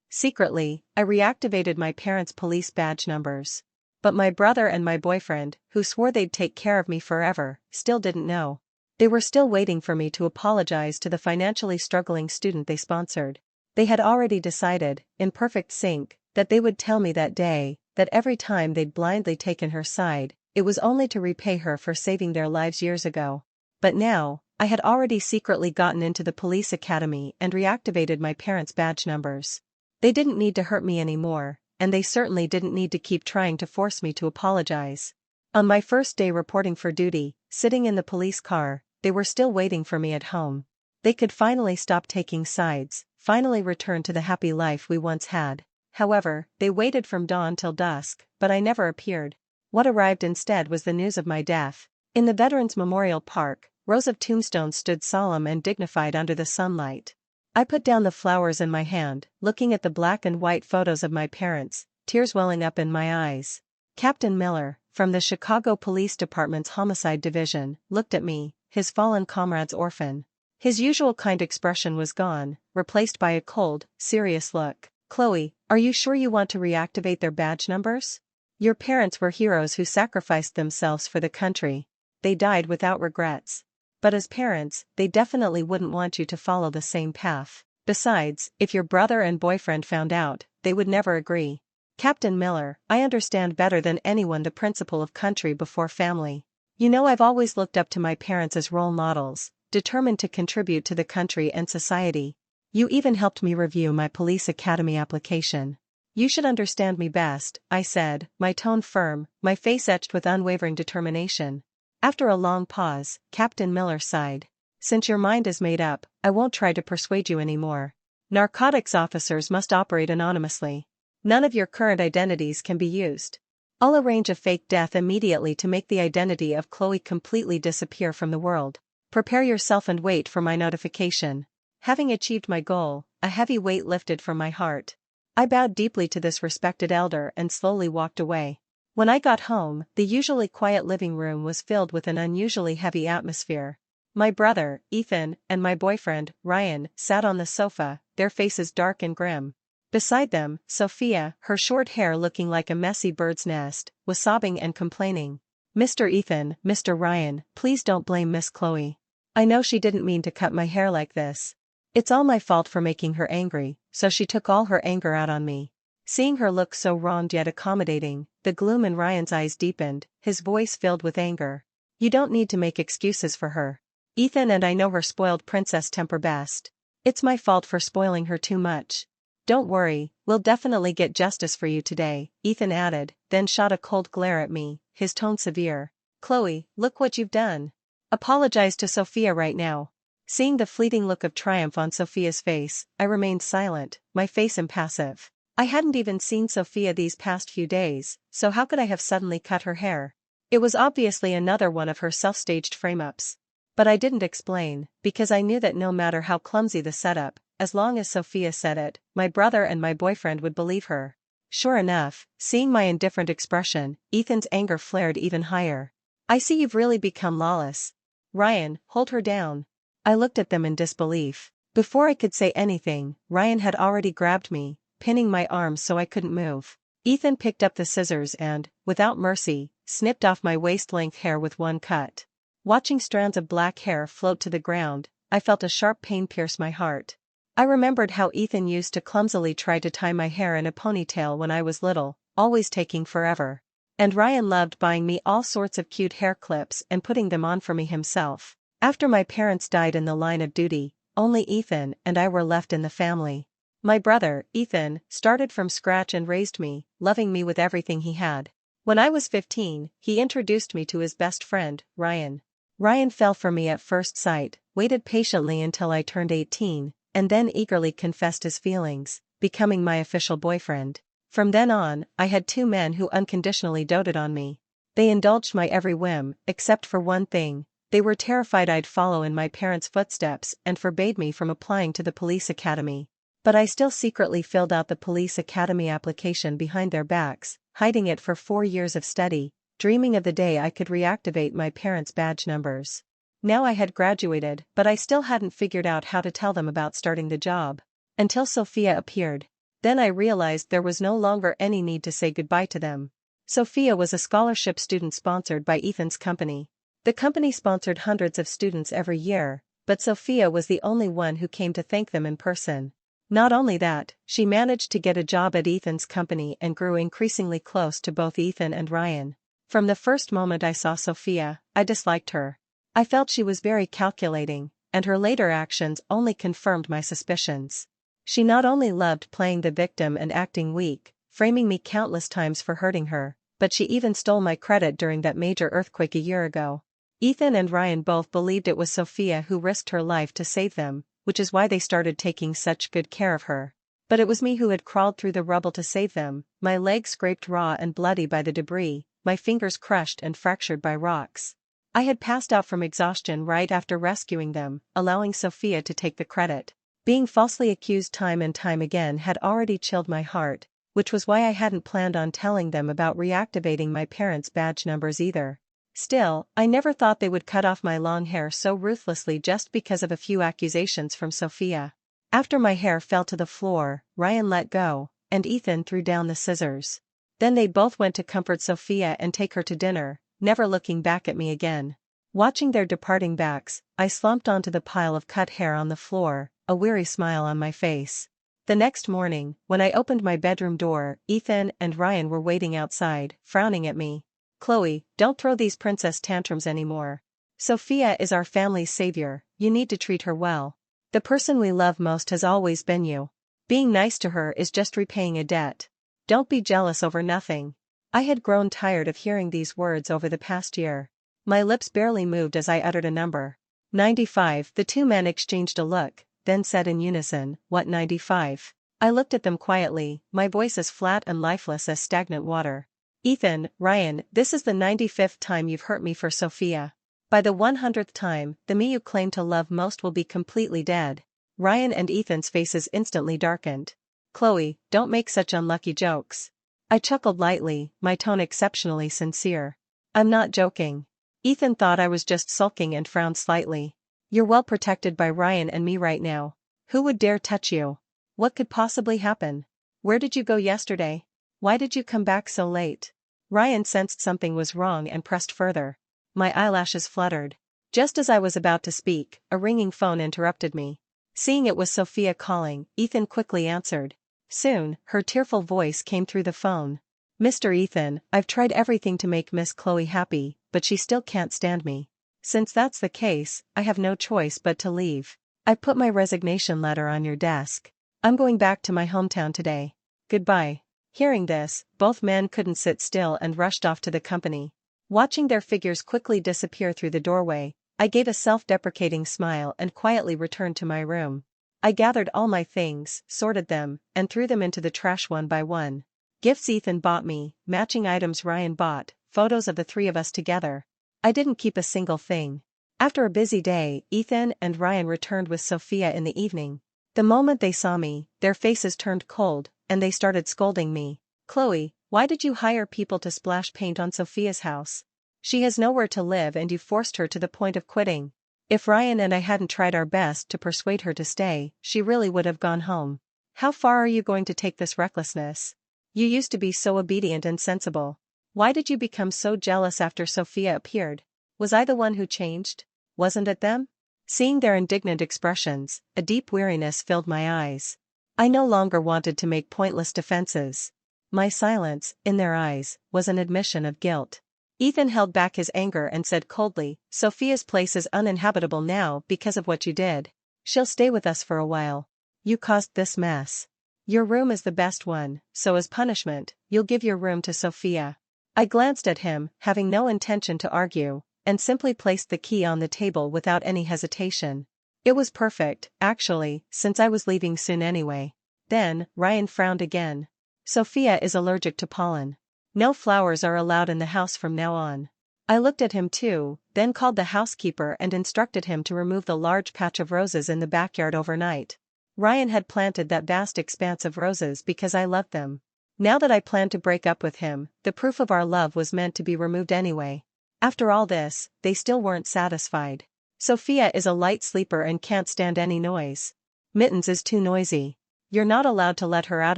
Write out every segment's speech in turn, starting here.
Secretly, I reactivated my parents' police badge numbers. But my brother and my boyfriend, who swore they'd take care of me forever, still didn't know. They were still waiting for me to apologize to the financially struggling student they sponsored. They had already decided, in perfect sync, that they would tell me that day, that every time they'd blindly taken her side, it was only to repay her for saving their lives years ago. But now, I had already secretly gotten into the police academy and reactivated my parents' badge numbers. They didn't need to hurt me anymore, and they certainly didn't need to keep trying to force me to apologize. On my first day reporting for duty, sitting in the police car, they were still waiting for me at home. They could finally stop taking sides, finally return to the happy life we once had. However, they waited from dawn till dusk, but I never appeared. What arrived instead was the news of my death. In the Veterans Memorial Park, rows of tombstones stood solemn and dignified under the sunlight. I put down the flowers in my hand, looking at the black and white photos of my parents, tears welling up in my eyes. Captain Miller, from the Chicago Police Department's Homicide Division, looked at me, his fallen comrade's orphan. His usual kind expression was gone, replaced by a cold, serious look. "Chloe, are you sure you want to reactivate their badge numbers? Your parents were heroes who sacrificed themselves for the country. They died without regrets. But as parents, they definitely wouldn't want you to follow the same path. Besides, if your brother and boyfriend found out, they would never agree. Captain Miller, I understand better than anyone the principle of country before family. You know I've always looked up to my parents as role models, determined to contribute to the country and society. You even helped me review my police academy application. You should understand me best," I said, my tone firm, my face etched with unwavering determination. After a long pause, Captain Miller sighed. "Since your mind is made up, I won't try to persuade you anymore. Narcotics officers must operate anonymously. None of your current identities can be used. I'll arrange a fake death immediately to make the identity of Chloe completely disappear from the world. Prepare yourself and wait for my notification." Having achieved my goal, a heavy weight lifted from my heart. I bowed deeply to this respected elder and slowly walked away. When I got home, the usually quiet living room was filled with an unusually heavy atmosphere. My brother, Ethan, and my boyfriend, Ryan, sat on the sofa, their faces dark and grim. Beside them, Sophia, her short hair looking like a messy bird's nest, was sobbing and complaining. "Mr. Ethan, Mr. Ryan, please don't blame Miss Chloe. I know she didn't mean to cut my hair like this. It's all my fault for making her angry, so she took all her anger out on me." Seeing her look so wronged yet accommodating, the gloom in Ryan's eyes deepened, his voice filled with anger. "You don't need to make excuses for her. Ethan and I know her spoiled princess temper best. It's my fault for spoiling her too much. Don't worry, we'll definitely get justice for you today," Ethan added, then shot a cold glare at me, his tone severe. "Chloe, look what you've done. Apologize to Sophia right now." Seeing the fleeting look of triumph on Sophia's face, I remained silent, my face impassive. I hadn't even seen Sophia these past few days, so how could I have suddenly cut her hair? It was obviously another one of her self-staged frame-ups. But I didn't explain, because I knew that no matter how clumsy the setup, as long as Sophia said it, my brother and my boyfriend would believe her. Sure enough, seeing my indifferent expression, Ethan's anger flared even higher. "I see you've really become lawless. Ryan, hold her down." I looked at them in disbelief. Before I could say anything, Ryan had already grabbed me, pinning my arms so I couldn't move. Ethan picked up the scissors and, without mercy, snipped off my waist-length hair with one cut. Watching strands of black hair float to the ground, I felt a sharp pain pierce my heart. I remembered how Ethan used to clumsily try to tie my hair in a ponytail when I was little, always taking forever. And Ryan loved buying me all sorts of cute hair clips and putting them on for me himself. After my parents died in the line of duty, only Ethan and I were left in the family. My brother, Ethan, started from scratch and raised me, loving me with everything he had. When I was 15, he introduced me to his best friend, Ryan. Ryan fell for me at first sight, waited patiently until I turned 18, and then eagerly confessed his feelings, becoming my official boyfriend. From then on, I had two men who unconditionally doted on me. They indulged my every whim, except for one thing. They were terrified I'd follow in my parents' footsteps and forbade me from applying to the police academy. But I still secretly filled out the police academy application behind their backs, hiding it for 4 years of study, dreaming of the day I could reactivate my parents' badge numbers. Now I had graduated, but I still hadn't figured out how to tell them about starting the job. Until Sophia appeared. Then I realized there was no longer any need to say goodbye to them. Sophia was a scholarship student sponsored by Ethan's company. The company sponsored hundreds of students every year, but Sophia was the only one who came to thank them in person. Not only that, she managed to get a job at Ethan's company and grew increasingly close to both Ethan and Ryan. From the first moment I saw Sophia, I disliked her. I felt she was very calculating, and her later actions only confirmed my suspicions. She not only loved playing the victim and acting weak, framing me countless times for hurting her, but she even stole my credit during that major earthquake a year ago. Ethan and Ryan both believed it was Sophia who risked her life to save them, which is why they started taking such good care of her. But it was me who had crawled through the rubble to save them, my legs scraped raw and bloody by the debris, my fingers crushed and fractured by rocks. I had passed out from exhaustion right after rescuing them, allowing Sophia to take the credit. Being falsely accused time and time again had already chilled my heart, which was why I hadn't planned on telling them about reactivating my parents' badge numbers either. Still, I never thought they would cut off my long hair so ruthlessly just because of a few accusations from Sophia. After my hair fell to the floor, Ryan let go, and Ethan threw down the scissors. Then they both went to comfort Sophia and take her to dinner, never looking back at me again. Watching their departing backs, I slumped onto the pile of cut hair on the floor, a weary smile on my face. The next morning, when I opened my bedroom door, Ethan and Ryan were waiting outside, frowning at me. "Chloe, don't throw these princess tantrums anymore. Sophia is our family's savior, you need to treat her well. The person we love most has always been you. Being nice to her is just repaying a debt. Don't be jealous over nothing." I had grown tired of hearing these words over the past year. My lips barely moved as I uttered a number. 95. The two men exchanged a look, then said in unison, "What 95?" I looked at them quietly, my voice as flat and lifeless as stagnant water. "Ethan, Ryan, this is the 95th time you've hurt me for Sophia. By the 100th time, the me you claim to love most will be completely dead." Ryan and Ethan's faces instantly darkened. "Chloe, don't make such unlucky jokes." I chuckled lightly, my tone exceptionally sincere. "I'm not joking." Ethan thought I was just sulking and frowned slightly. "You're well protected by Ryan and me right now. Who would dare touch you? What could possibly happen? Where did you go yesterday? Why did you come back so late?" Ryan sensed something was wrong and pressed further. My eyelashes fluttered. Just as I was about to speak, a ringing phone interrupted me. Seeing it was Sophia calling, Ethan quickly answered. Soon, her tearful voice came through the phone. "Mr. Ethan, I've tried everything to make Miss Chloe happy, but she still can't stand me. Since that's the case, I have no choice but to leave. I put my resignation letter on your desk. I'm going back to my hometown today. Goodbye." Hearing this, both men couldn't sit still and rushed off to the company. Watching their figures quickly disappear through the doorway, I gave a self-deprecating smile and quietly returned to my room. I gathered all my things, sorted them, and threw them into the trash one by one. Gifts Ethan bought me, matching items Ryan bought, photos of the three of us together. I didn't keep a single thing. After a busy day, Ethan and Ryan returned with Sophia in the evening. The moment they saw me, their faces turned cold, and they started scolding me. "Chloe, why did you hire people to splash paint on Sophia's house? She has nowhere to live and you forced her to the point of quitting. If Ryan and I hadn't tried our best to persuade her to stay, she really would have gone home. How far are you going to take this recklessness? You used to be so obedient and sensible. Why did you become so jealous after Sophia appeared? Was I the one who changed? Wasn't it them?" Seeing their indignant expressions, a deep weariness filled my eyes. I no longer wanted to make pointless defenses. My silence, in their eyes, was an admission of guilt. Ethan held back his anger and said coldly, "Sophia's place is uninhabitable now because of what you did. She'll stay with us for a while. You caused this mess. Your room is the best one, so as punishment, you'll give your room to Sophia." I glanced at him, having no intention to argue, and simply placed the key on the table without any hesitation. It was perfect, actually, since I was leaving soon anyway. Then, Ryan frowned again. "Sophia is allergic to pollen. No flowers are allowed in the house from now on." I looked at him too, then called the housekeeper and instructed him to remove the large patch of roses in the backyard overnight. Ryan had planted that vast expanse of roses because I loved them. Now that I planned to break up with him, the proof of our love was meant to be removed anyway. After all this, they still weren't satisfied. "Sophia is a light sleeper and can't stand any noise. Mittens is too noisy. You're not allowed to let her out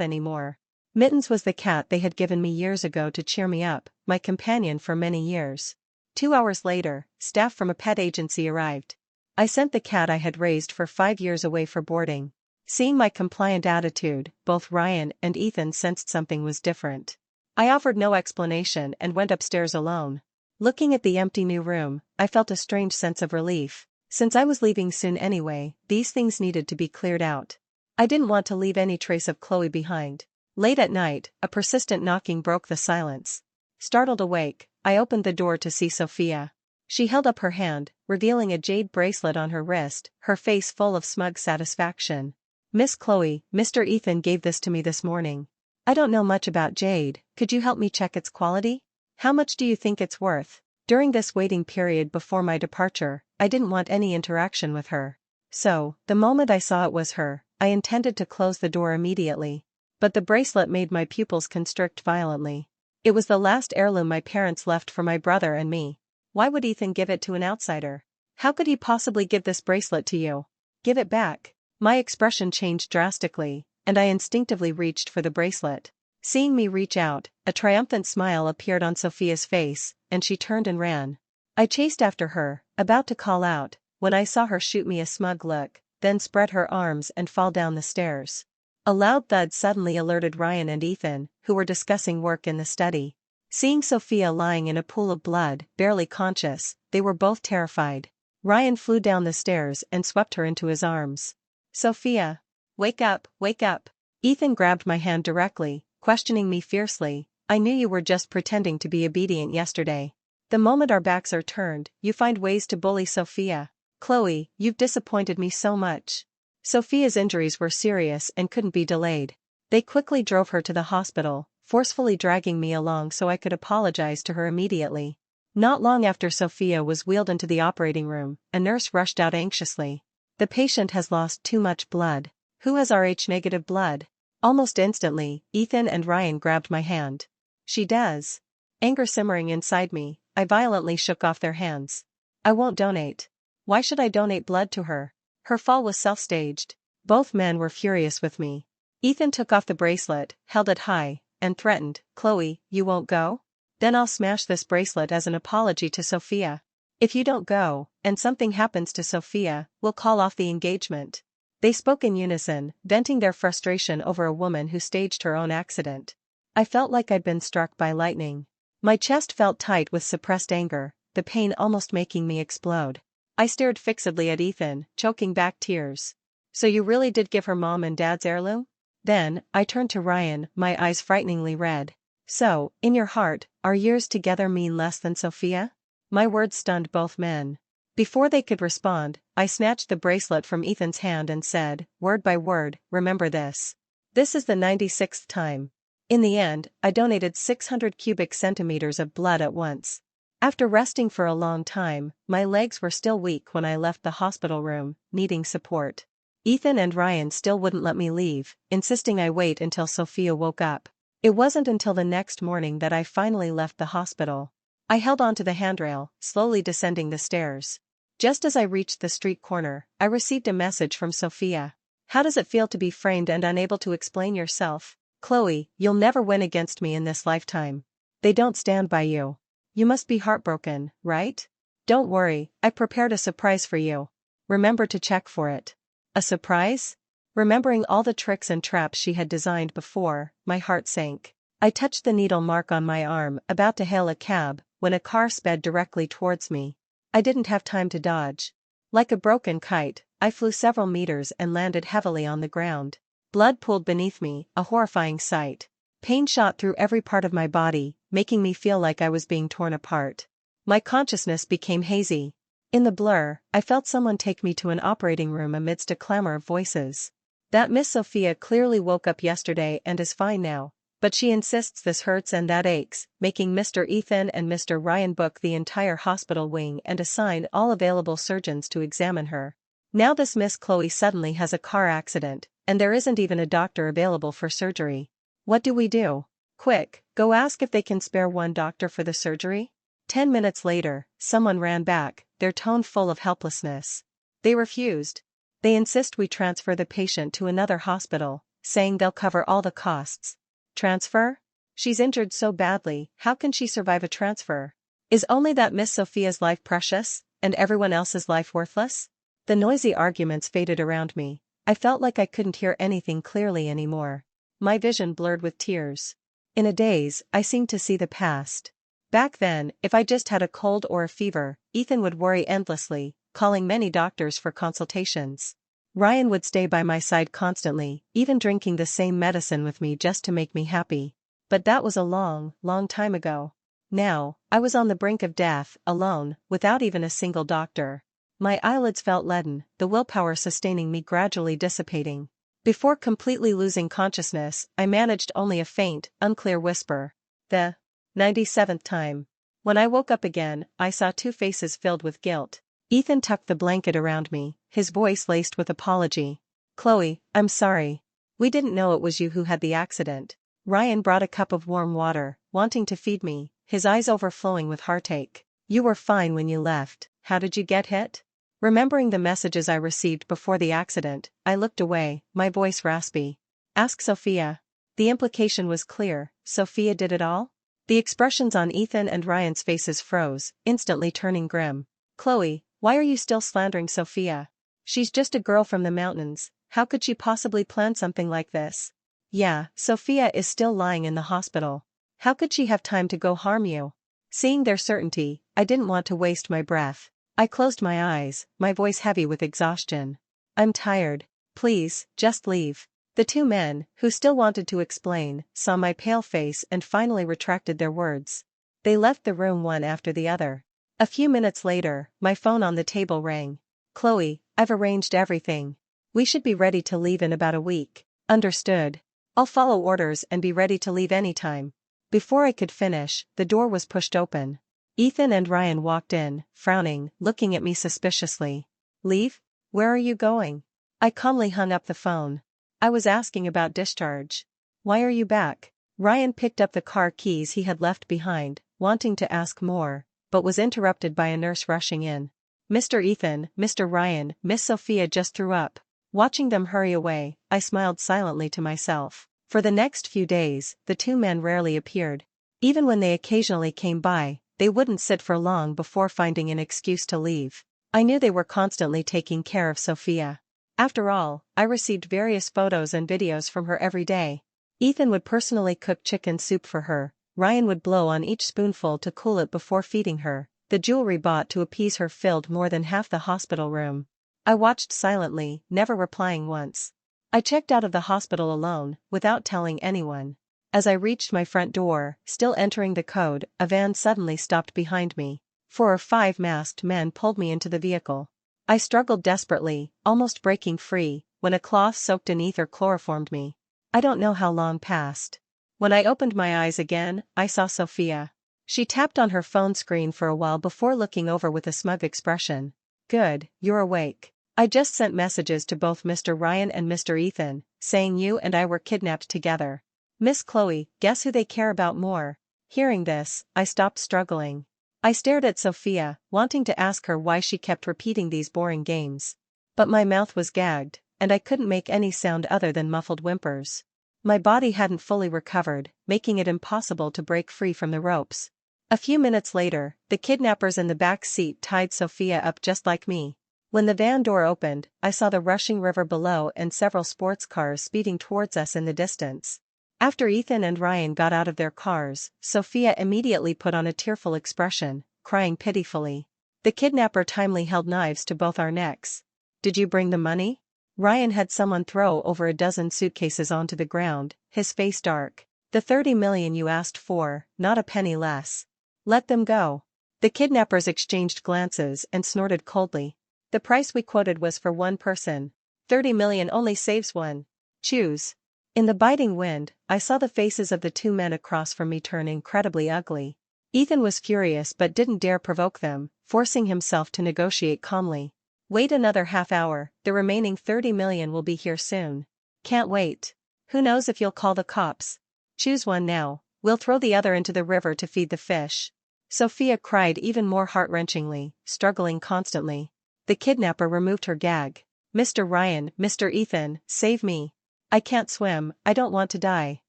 anymore. Mittens was the cat they had given me years ago to cheer me up, my companion for many years. 2 hours later, staff from a pet agency arrived. I sent the cat I had raised for 5 years away for boarding. Seeing my compliant attitude, both Ryan and Ethan sensed something was different. I offered no explanation and went upstairs alone. Looking at the empty new room, I felt a strange sense of relief. Since I was leaving soon anyway, these things needed to be cleared out. I didn't want to leave any trace of Chloe behind. Late at night, a persistent knocking broke the silence. Startled awake, I opened the door to see Sophia. She held up her hand, revealing a jade bracelet on her wrist, her face full of smug satisfaction. Miss Chloe, Mr. Ethan gave this to me this morning. I don't know much about jade, could you help me check its quality? How much do you think it's worth? During this waiting period before my departure, I didn't want any interaction with her. So, the moment I saw it was her, I intended to close the door immediately. But the bracelet made my pupils constrict violently. It was the last heirloom my parents left for my brother and me. Why would Ethan give it to an outsider? How could he possibly give this bracelet to you? Give it back. My expression changed drastically, and I instinctively reached for the bracelet. Seeing me reach out, a triumphant smile appeared on Sophia's face, and she turned and ran. I chased after her, about to call out, when I saw her shoot me a smug look, then spread her arms and fall down the stairs. A loud thud suddenly alerted Ryan and Ethan, who were discussing work in the study. Seeing Sophia lying in a pool of blood, barely conscious, they were both terrified. Ryan flew down the stairs and swept her into his arms. Sophia! Wake up, wake up! Ethan grabbed my hand directly, questioning me fiercely. I knew you were just pretending to be obedient yesterday. The moment our backs are turned, you find ways to bully Sophia. Chloe, you've disappointed me so much. Sophia's injuries were serious and couldn't be delayed. They quickly drove her to the hospital, forcefully dragging me along so I could apologize to her immediately. Not long after Sophia was wheeled into the operating room, a nurse rushed out anxiously. The patient has lost too much blood. Who has Rh-negative blood? Almost instantly, Ethan and Ryan grabbed my hand. She does. Anger simmering inside me, I violently shook off their hands. I won't donate. Why should I donate blood to her? Her fall was self-staged. Both men were furious with me. Ethan took off the bracelet, held it high, and threatened, Chloe, you won't go? Then I'll smash this bracelet as an apology to Sophia. If you don't go, and something happens to Sophia, we'll call off the engagement. They spoke in unison, venting their frustration over a woman who staged her own accident. I felt like I'd been struck by lightning. My chest felt tight with suppressed anger, the pain almost making me explode. I stared fixedly at Ethan, choking back tears. So you really did give her mom and dad's heirloom? Then, I turned to Ryan, my eyes frighteningly red. So, in your heart, our years together mean less than Sophia? My words stunned both men. Before they could respond, I snatched the bracelet from Ethan's hand and said, word by word, remember this. This is the 96th time. In the end, I donated 600 cubic centimeters of blood at once. After resting for a long time, my legs were still weak when I left the hospital room, needing support. Ethan and Ryan still wouldn't let me leave, insisting I wait until Sophia woke up. It wasn't until the next morning that I finally left the hospital. I held onto the handrail, slowly descending the stairs. Just as I reached the street corner, I received a message from Sophia. How does it feel to be framed and unable to explain yourself? Chloe, you'll never win against me in this lifetime. They don't stand by you. You must be heartbroken, right? Don't worry, I prepared a surprise for you. Remember to check for it. A surprise? Remembering all the tricks and traps she had designed before, my heart sank. I touched the needle mark on my arm, about to hail a cab, when a car sped directly towards me. I didn't have time to dodge. Like a broken kite, I flew several meters and landed heavily on the ground. Blood pooled beneath me, a horrifying sight. Pain shot through every part of my body, making me feel like I was being torn apart. My consciousness became hazy. In the blur, I felt someone take me to an operating room amidst a clamor of voices. That Miss Sophia clearly woke up yesterday and is fine now, but she insists this hurts and that aches, making Mr. Ethan and Mr. Ryan book the entire hospital wing and assign all available surgeons to examine her. Now this Miss Chloe suddenly has a car accident, and there isn't even a doctor available for surgery. What do we do? Quick, go ask if they can spare one doctor for the surgery? 10 minutes later, someone ran back, their tone full of helplessness. They refused. They insist we transfer the patient to another hospital, saying they'll cover all the costs. Transfer? She's injured so badly, how can she survive a transfer? Is only that Miss Sophia's life precious, and everyone else's life worthless? The noisy arguments faded around me. I felt like I couldn't hear anything clearly anymore. My vision blurred with tears. In a daze, I seemed to see the past. Back then, if I just had a cold or a fever, Ethan would worry endlessly, calling many doctors for consultations. Ryan would stay by my side constantly, even drinking the same medicine with me just to make me happy. But that was a long, long time ago. Now, I was on the brink of death, alone, without even a single doctor. My eyelids felt leaden, the willpower sustaining me gradually dissipating. Before completely losing consciousness, I managed only a faint, unclear whisper. The 97th time. When I woke up again, I saw two faces filled with guilt. Ethan tucked the blanket around me, his voice laced with apology. "Chloe, I'm sorry. We didn't know it was you who had the accident." Ryan brought a cup of warm water, wanting to feed me, his eyes overflowing with heartache. "You were fine when you left. How did you get hit?" Remembering the messages I received before the accident, I looked away, my voice raspy. "Ask Sophia." The implication was clear: Sophia did it all? The expressions on Ethan and Ryan's faces froze, instantly turning grim. "Chloe, why are you still slandering Sophia? She's just a girl from the mountains, how could she possibly plan something like this? Yeah, Sophia is still lying in the hospital. How could she have time to go harm you?" Seeing their certainty, I didn't want to waste my breath. I closed my eyes, my voice heavy with exhaustion. "I'm tired. Please, just leave." The two men, who still wanted to explain, saw my pale face and finally retracted their words. They left the room one after the other. A few minutes later, my phone on the table rang. "Chloe, I've arranged everything. We should be ready to leave in about a week." "Understood. I'll follow orders and be ready to leave anytime." Before I could finish, the door was pushed open. Ethan and Ryan walked in, frowning, looking at me suspiciously. "Leave? Where are you going?" I calmly hung up the phone. "I was asking about discharge." "Why are you back?" Ryan picked up the car keys he had left behind, wanting to ask more, but was interrupted by a nurse rushing in. "Mr. Ethan, Mr. Ryan, Miss Sophia just threw up." Watching them hurry away, I smiled silently to myself. For the next few days, the two men rarely appeared. Even when they occasionally came by, they wouldn't sit for long before finding an excuse to leave. I knew they were constantly taking care of Sophia. After all, I received various photos and videos from her every day. Ethan would personally cook chicken soup for her, Ryan would blow on each spoonful to cool it before feeding her. The jewelry bought to appease her filled more than half the hospital room. I watched silently, never replying once. I checked out of the hospital alone, without telling anyone. As I reached my front door, still entering the code, a van suddenly stopped behind me. 4 or 5 masked men pulled me into the vehicle. I struggled desperately, almost breaking free, when a cloth soaked in ether chloroformed me. I don't know how long passed. When I opened my eyes again, I saw Sophia. She tapped on her phone screen for a while before looking over with a smug expression. "Good, you're awake. I just sent messages to both Mr. Ryan and Mr. Ethan, saying you and I were kidnapped together. Miss Chloe, guess who they care about more?" Hearing this, I stopped struggling. I stared at Sophia, wanting to ask her why she kept repeating these boring games. But my mouth was gagged, and I couldn't make any sound other than muffled whimpers. My body hadn't fully recovered, making it impossible to break free from the ropes. A few minutes later, the kidnappers in the back seat tied Sophia up just like me. When the van door opened, I saw the rushing river below and several sports cars speeding towards us in the distance. After Ethan and Ryan got out of their cars, Sophia immediately put on a tearful expression, crying pitifully. The kidnapper timely held knives to both our necks. "Did you bring the money?" Ryan had someone throw over a dozen suitcases onto the ground, his face dark. "The 30 million you asked for, not a penny less." "Let them go." The kidnappers exchanged glances and snorted coldly. "The price we quoted was for one person. 30 million only saves one. Choose." In the biting wind, I saw the faces of the two men across from me turn incredibly ugly. Ethan was furious but didn't dare provoke them, forcing himself to negotiate calmly. "Wait another half hour, the remaining 30 million will be here soon." "Can't wait. Who knows if you'll call the cops?" "Choose one now, we'll throw the other into the river to feed the fish." Sophia cried even more heart-wrenchingly, struggling constantly. The kidnapper removed her gag. "Mr. Ryan, Mr. Ethan, save me. I can't swim, I don't want to die.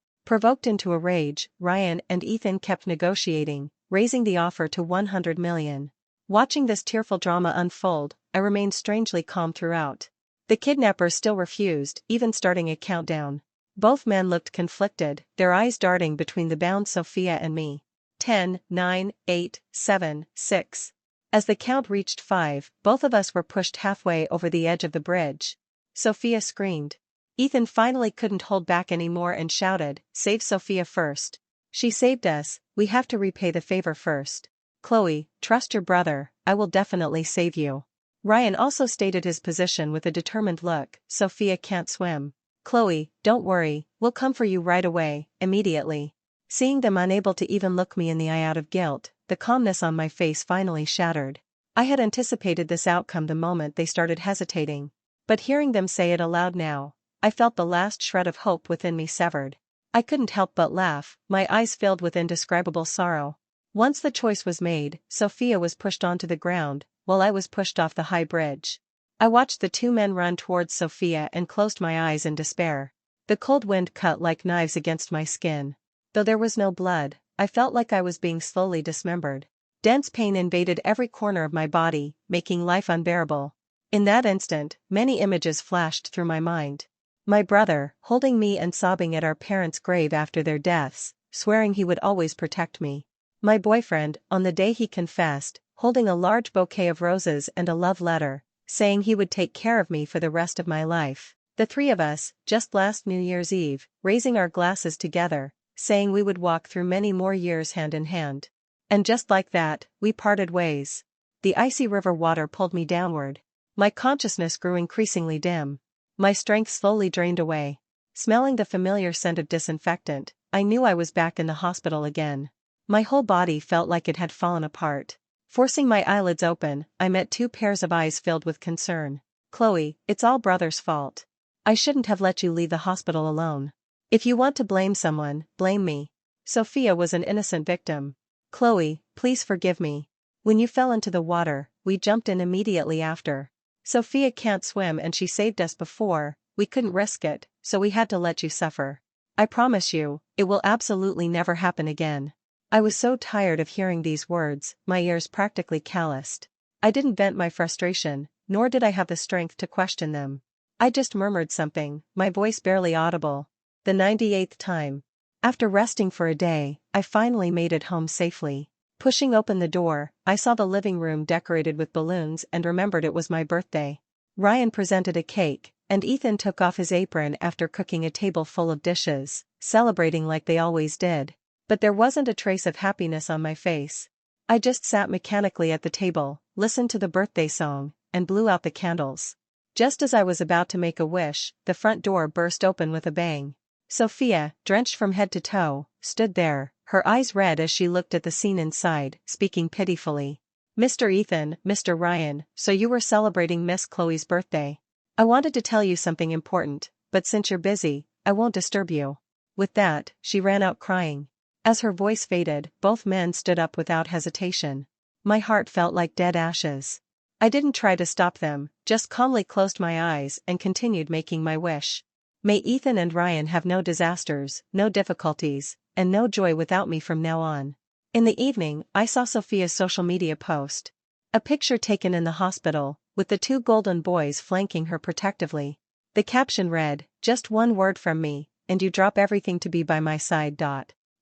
Provoked into a rage, Ryan and Ethan kept negotiating, raising the offer to 100 million. Watching this tearful drama unfold, I remained strangely calm throughout. The kidnappers still refused, even starting a countdown. Both men looked conflicted, their eyes darting between the bound Sophia and me. 10, 9, 8, 7, 6. As the count reached 5, both of us were pushed halfway over the edge of the bridge. Sophia screamed. Ethan finally couldn't hold back anymore and shouted, "Save Sophia first. She saved us, we have to repay the favor first. Chloe, trust your brother, I will definitely save you." Ryan also stated his position with a determined look, "Sophia can't swim. Chloe, don't worry, we'll come for you right away, immediately." Seeing them unable to even look me in the eye out of guilt, the calmness on my face finally shattered. I had anticipated this outcome the moment they started hesitating. But hearing them say it aloud now, I felt the last shred of hope within me severed. I couldn't help but laugh, my eyes filled with indescribable sorrow. Once the choice was made, Sophia was pushed onto the ground, while I was pushed off the high bridge. I watched the two men run towards Sophia and closed my eyes in despair. The cold wind cut like knives against my skin. Though there was no blood, I felt like I was being slowly dismembered. Dense pain invaded every corner of my body, making life unbearable. In that instant, many images flashed through my mind. My brother, holding me and sobbing at our parents' grave after their deaths, swearing he would always protect me. My boyfriend, on the day he confessed, holding a large bouquet of roses and a love letter, saying he would take care of me for the rest of my life. The three of us, just last New Year's Eve, raising our glasses together, saying we would walk through many more years hand in hand. And just like that, we parted ways. The icy river water pulled me downward. My consciousness grew increasingly dim. My strength slowly drained away. Smelling the familiar scent of disinfectant, I knew I was back in the hospital again. My whole body felt like it had fallen apart. Forcing my eyelids open, I met two pairs of eyes filled with concern. "Chloe, it's all brother's fault. I shouldn't have let you leave the hospital alone. If you want to blame someone, blame me. Sophia was an innocent victim. Chloe, please forgive me. When you fell into the water, we jumped in immediately after. Sophia can't swim and she saved us before, we couldn't risk it, so we had to let you suffer. I promise you, it will absolutely never happen again." I was so tired of hearing these words, my ears practically calloused. I didn't vent my frustration, nor did I have the strength to question them. I just murmured something, my voice barely audible. The 98th time. After resting for a day, I finally made it home safely. Pushing open the door, I saw the living room decorated with balloons and remembered it was my birthday. Ryan presented a cake, and Ethan took off his apron after cooking a table full of dishes, celebrating like they always did. But there wasn't a trace of happiness on my face. I just sat mechanically at the table, listened to the birthday song, and blew out the candles. Just as I was about to make a wish, the front door burst open with a bang. Sophia, drenched from head to toe, stood there, her eyes red as she looked at the scene inside, speaking pitifully. "Mr. Ethan, Mr. Ryan, so you were celebrating Miss Chloe's birthday. I wanted to tell you something important, but since you're busy, I won't disturb you." With that, she ran out crying. As her voice faded, both men stood up without hesitation. My heart felt like dead ashes. I didn't try to stop them, just calmly closed my eyes and continued making my wish. May Ethan and Ryan have no disasters, no difficulties, and no joy without me from now on. In the evening, I saw Sophia's social media post. A picture taken in the hospital, with the two golden boys flanking her protectively. The caption read, "Just one word from me, and you drop everything to be by my side."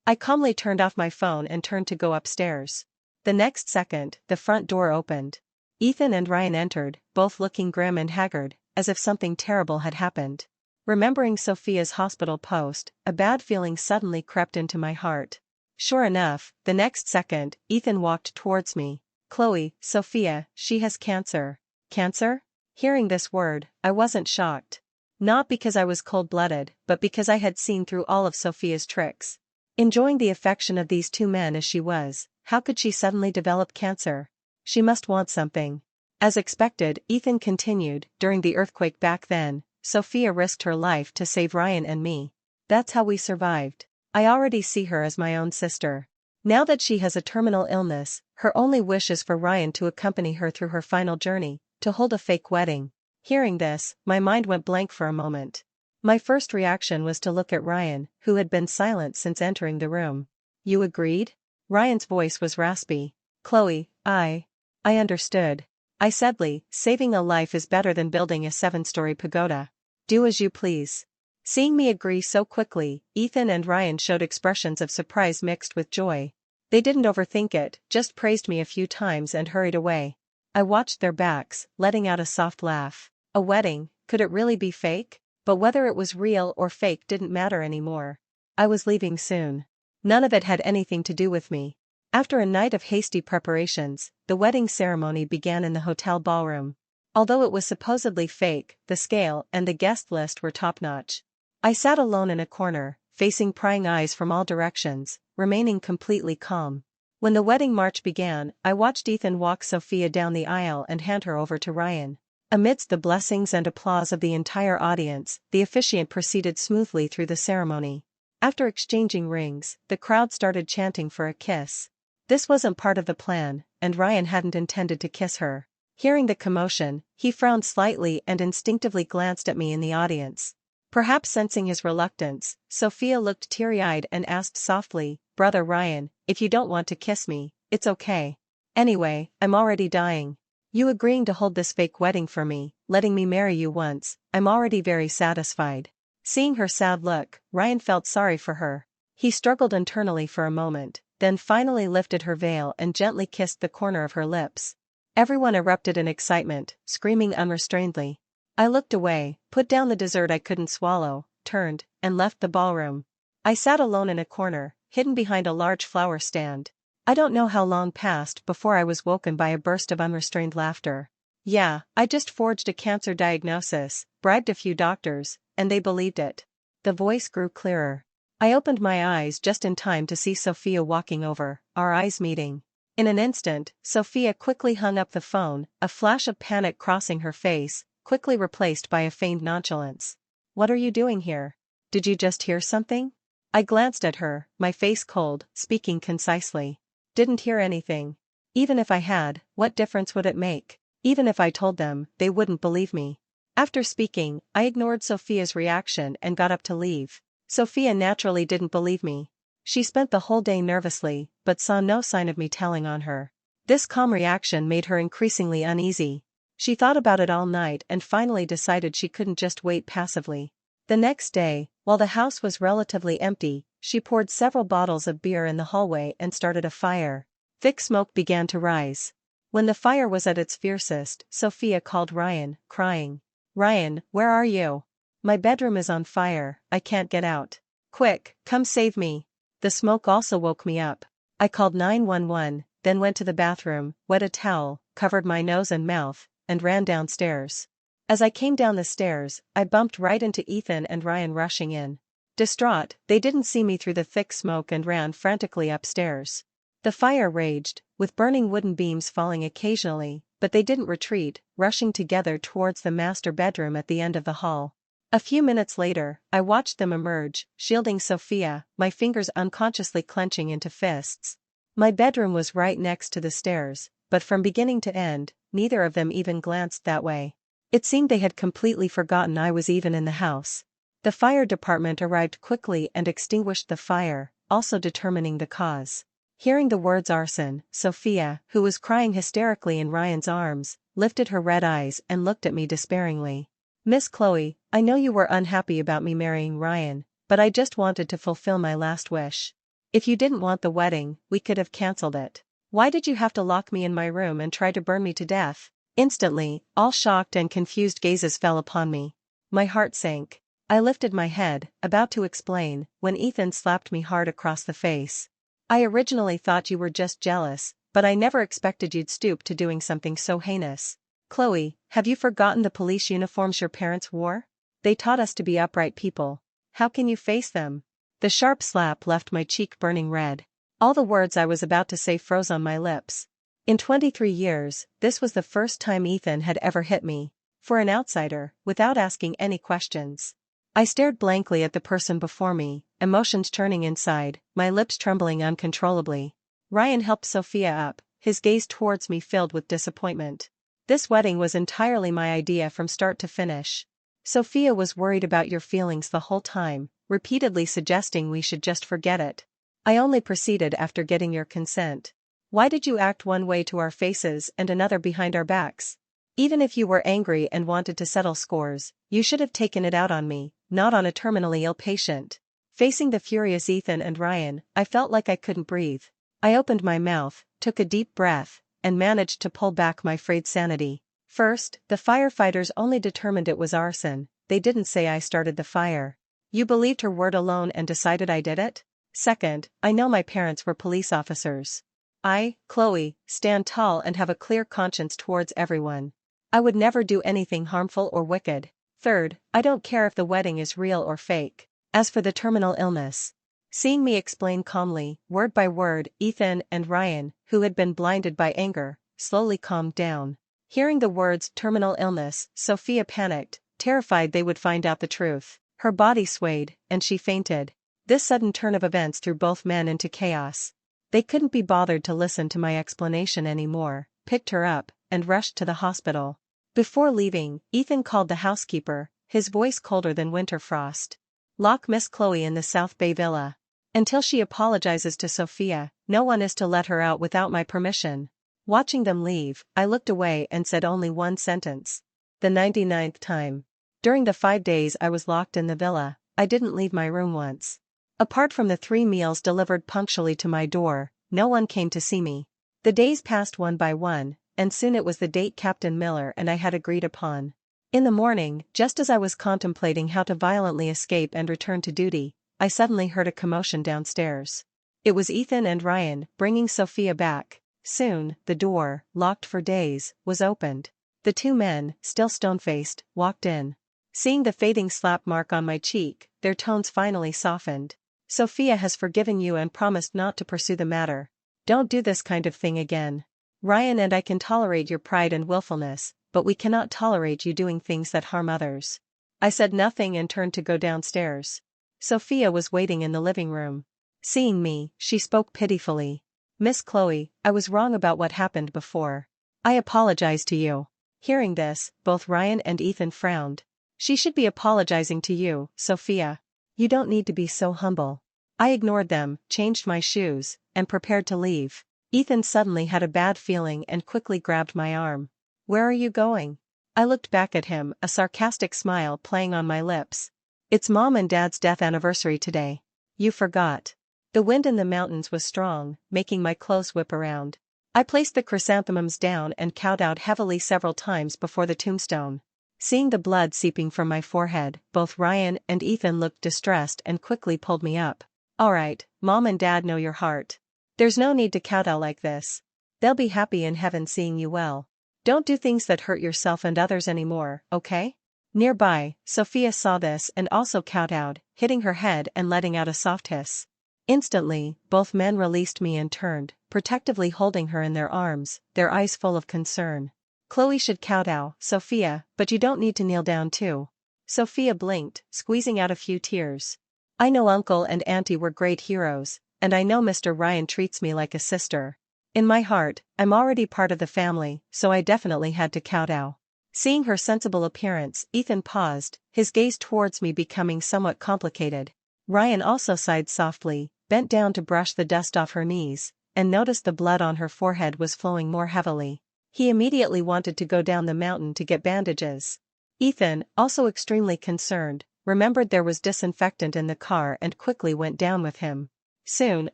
I calmly turned off my phone and turned to go upstairs. The next second, the front door opened. Ethan and Ryan entered, both looking grim and haggard, as if something terrible had happened. Remembering Sophia's hospital post, a bad feeling suddenly crept into my heart. Sure enough, the next second, Ethan walked towards me. "Chloe, Sophia, she has cancer." Cancer? Hearing this word, I wasn't shocked. Not because I was cold-blooded, but because I had seen through all of Sophia's tricks. Enjoying the affection of these two men as she was, how could she suddenly develop cancer? She must want something. As expected, Ethan continued, "During the earthquake back then, Sophia risked her life to save Ryan and me. That's how we survived. I already see her as my own sister. Now that she has a terminal illness, her only wish is for Ryan to accompany her through her final journey, to hold a fake wedding." Hearing this, my mind went blank for a moment. My first reaction was to look at Ryan, who had been silent since entering the room. You agreed? Ryan's voice was raspy. Chloe, I understood. I said, Lee, saving a life is better than building a 7-story pagoda. Do as you please. Seeing me agree so quickly, Ethan and Ryan showed expressions of surprise mixed with joy. They didn't overthink it, just praised me a few times and hurried away. I watched their backs, letting out a soft laugh. A wedding, could it really be fake? But whether it was real or fake didn't matter anymore. I was leaving soon. None of it had anything to do with me. After a night of hasty preparations, the wedding ceremony began in the hotel ballroom. Although it was supposedly fake, the scale and the guest list were top-notch. I sat alone in a corner, facing prying eyes from all directions, remaining completely calm. When the wedding march began, I watched Ethan walk Sophia down the aisle and hand her over to Ryan. Amidst the blessings and applause of the entire audience, the officiant proceeded smoothly through the ceremony. After exchanging rings, the crowd started chanting for a kiss. This wasn't part of the plan, and Ryan hadn't intended to kiss her. Hearing the commotion, he frowned slightly and instinctively glanced at me in the audience. Perhaps sensing his reluctance, Sophia looked teary-eyed and asked softly, "Brother Ryan, if you don't want to kiss me, it's okay. Anyway, I'm already dying. You agreeing to hold this fake wedding for me, letting me marry you once, I'm already very satisfied." Seeing her sad look, Ryan felt sorry for her. He struggled internally for a moment, then finally lifted her veil and gently kissed the corner of her lips. Everyone erupted in excitement, screaming unrestrainedly. I looked away, put down the dessert I couldn't swallow, turned, and left the ballroom. I sat alone in a corner, hidden behind a large flower stand. I don't know how long passed before I was woken by a burst of unrestrained laughter. Yeah, I just forged a cancer diagnosis, bribed a few doctors, and they believed it. The voice grew clearer. I opened my eyes just in time to see Sophia walking over, our eyes meeting. In an instant, Sophia quickly hung up the phone, a flash of panic crossing her face, quickly replaced by a feigned nonchalance. What are you doing here? Did you just hear something? I glanced at her, my face cold, speaking concisely. Didn't hear anything. Even if I had, what difference would it make? Even if I told them, they wouldn't believe me. After speaking, I ignored Sophia's reaction and got up to leave. Sophia naturally didn't believe me. She spent the whole day nervously, but saw no sign of me telling on her. This calm reaction made her increasingly uneasy. She thought about it all night and finally decided she couldn't just wait passively. The next day, while the house was relatively empty, she poured several bottles of beer in the hallway and started a fire. Thick smoke began to rise. When the fire was at its fiercest, Sophia called Ryan, crying. "Ryan, where are you? My bedroom is on fire, I can't get out. Quick, come save me." The smoke also woke me up. I called 911, then went to the bathroom, wet a towel, covered my nose and mouth, and ran downstairs. As I came down the stairs, I bumped right into Ethan and Ryan rushing in. Distraught, they didn't see me through the thick smoke and ran frantically upstairs. The fire raged, with burning wooden beams falling occasionally, but they didn't retreat, rushing together towards the master bedroom at the end of the hall. A few minutes later, I watched them emerge, shielding Sophia, my fingers unconsciously clenching into fists. My bedroom was right next to the stairs, but from beginning to end, neither of them even glanced that way. It seemed they had completely forgotten I was even in the house. The fire department arrived quickly and extinguished the fire, also determining the cause. Hearing the words arson, Sophia, who was crying hysterically in Ryan's arms, lifted her red eyes and looked at me despairingly. "Miss Chloe, I know you were unhappy about me marrying Ryan, but I just wanted to fulfill my last wish. If you didn't want the wedding, we could have cancelled it. Why did you have to lock me in my room and try to burn me to death?" Instantly, all shocked and confused gazes fell upon me. My heart sank. I lifted my head, about to explain, when Ethan slapped me hard across the face. "I originally thought you were just jealous, but I never expected you'd stoop to doing something so heinous. Chloe, have you forgotten the police uniforms your parents wore? They taught us to be upright people. How can you face them?" The sharp slap left my cheek burning red. All the words I was about to say froze on my lips. In 23 years, this was the first time Ethan had ever hit me. For an outsider, without asking any questions. I stared blankly at the person before me, emotions churning inside, my lips trembling uncontrollably. Ryan helped Sophia up, his gaze towards me filled with disappointment. This wedding was entirely my idea from start to finish. Sophia was worried about your feelings the whole time, repeatedly suggesting we should just forget it. I only proceeded after getting your consent. Why did you act one way to our faces and another behind our backs? Even if you were angry and wanted to settle scores, you should have taken it out on me, not on a terminally ill patient. Facing the furious Ethan and Ryan, I felt like I couldn't breathe. I opened my mouth, took a deep breath, and managed to pull back my frayed sanity. First, the firefighters only determined it was arson, they didn't say I started the fire. You believed her word alone and decided I did it? Second, I know my parents were police officers. I, Chloe, stand tall and have a clear conscience towards everyone. I would never do anything harmful or wicked. Third, I don't care if the wedding is real or fake. As for the terminal illness. Seeing me explain calmly, word by word, Ethan and Ryan, who had been blinded by anger, slowly calmed down. Hearing the words terminal illness, Sophia panicked, terrified they would find out the truth. Her body swayed, and she fainted. This sudden turn of events threw both men into chaos. They couldn't be bothered to listen to my explanation anymore, picked her up, and rushed to the hospital. Before leaving, Ethan called the housekeeper, his voice colder than winter frost. Lock Miss Chloe in the South Bay villa. Until she apologizes to Sophia, no one is to let her out without my permission. Watching them leave, I looked away and said only one sentence. The 99th time. During the 5 days I was locked in the villa, I didn't leave my room once. Apart from the 3 meals delivered punctually to my door, no one came to see me. The days passed one by one, and soon it was the date Captain Miller and I had agreed upon. In the morning, just as I was contemplating how to violently escape and return to duty, I suddenly heard a commotion downstairs. It was Ethan and Ryan, bringing Sophia back. Soon, the door, locked for days, was opened. The 2 men, still stone-faced, walked in. Seeing the fading slap mark on my cheek, their tones finally softened. Sophia has forgiven you and promised not to pursue the matter. Don't do this kind of thing again. Ryan and I can tolerate your pride and willfulness, but we cannot tolerate you doing things that harm others. I said nothing and turned to go downstairs. Sophia was waiting in the living room. Seeing me, she spoke pitifully. Miss Chloe, I was wrong about what happened before. I apologize to you. Hearing this, both Ryan and Ethan frowned. She should be apologizing to you, Sophia. You don't need to be so humble. I ignored them, changed my shoes, and prepared to leave. Ethan suddenly had a bad feeling and quickly grabbed my arm. Where are you going? I looked back at him, a sarcastic smile playing on my lips. It's Mom and Dad's death anniversary today. You forgot. The wind in the mountains was strong, making my clothes whip around. I placed the chrysanthemums down and kowtowed heavily several times before the tombstone. Seeing the blood seeping from my forehead, both Ryan and Ethan looked distressed and quickly pulled me up. All right, Mom and Dad know your heart. There's no need to kowtow like this. They'll be happy in heaven seeing you well. Don't do things that hurt yourself and others anymore, okay? Nearby, Sophia saw this and also kowtowed, hitting her head and letting out a soft hiss. Instantly, both men released me and turned, protectively holding her in their arms, their eyes full of concern. Chloe should kowtow, Sophia, but you don't need to kneel down too. Sophia blinked, squeezing out a few tears. I know Uncle and Auntie were great heroes, and I know Mr. Ryan treats me like a sister. In my heart, I'm already part of the family, so I definitely had to kowtow. Seeing her sensible appearance, Ethan paused, his gaze towards me becoming somewhat complicated. Ryan also sighed softly, bent down to brush the dust off her knees, and noticed the blood on her forehead was flowing more heavily. He immediately wanted to go down the mountain to get bandages. Ethan, also extremely concerned, remembered there was disinfectant in the car and quickly went down with him. Soon,